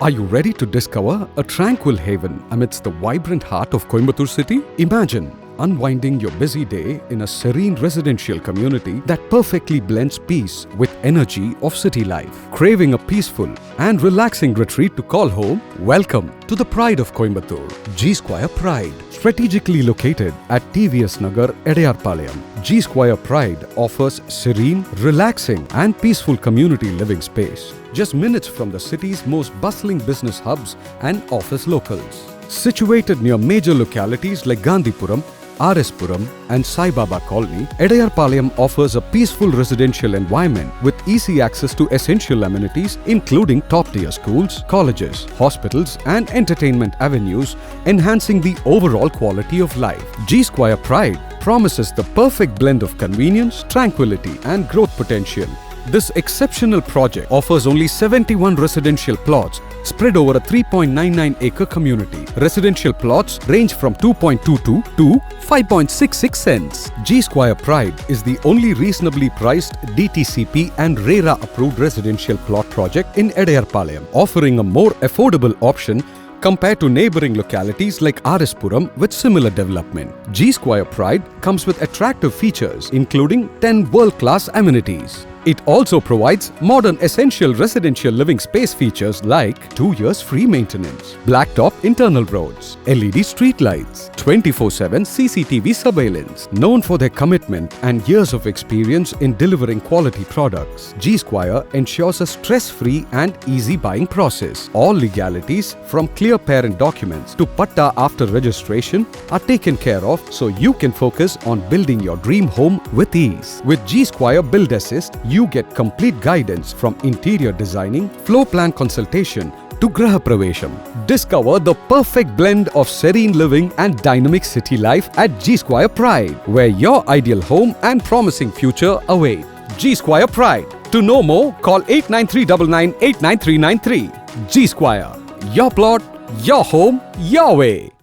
Are you ready to discover a tranquil haven amidst the vibrant heart of Coimbatore city? Imagine unwinding your busy day in a serene residential community that perfectly blends peace with energy of city life. Craving a peaceful and relaxing retreat to call home? Welcome to the pride of Coimbatore, G Square Pride. Strategically located at TVS Nagar, Edayarpalayam, G Square Pride offers serene, relaxing and peaceful community living space. Just minutes from the city's most bustling business hubs and office locales. Situated near major localities like Gandhipuram, Puram and Sai Baba Colony, Edayarpalayam offers a peaceful residential environment with easy access to essential amenities including top-tier schools, colleges, hospitals and entertainment avenues, enhancing the overall quality of life. G Square Pride promises the perfect blend of convenience, tranquility and growth potential. This exceptional project offers only 71 residential plots spread over a 3.99-acre community. Residential plots range from 2.22 to 5.66 cents. G Square Pride is the only reasonably priced DTCP and RERA approved residential plot project in Edayarpalayam, offering a more affordable option compared to neighboring localities like Puram with similar development. G Square Pride comes with attractive features including 10 world-class amenities. It also provides modern essential residential living space features like 2 years free maintenance, blacktop internal roads, LED street lights, 24/7 CCTV surveillance. Known for their commitment and years of experience in delivering quality products, G Square ensures a stress-free and easy buying process. All legalities from clear parent documents to patta after registration are taken care of so you can focus on building your dream home with ease. With G Square Build Assist, you get complete guidance from interior designing, floor plan consultation to Graha Pravesham. Discover the perfect blend of serene living and dynamic city life at G Square Pride, where your ideal home and promising future await. G Square Pride. To know more, call 89399 89393. G Square. Your plot, your home, your way.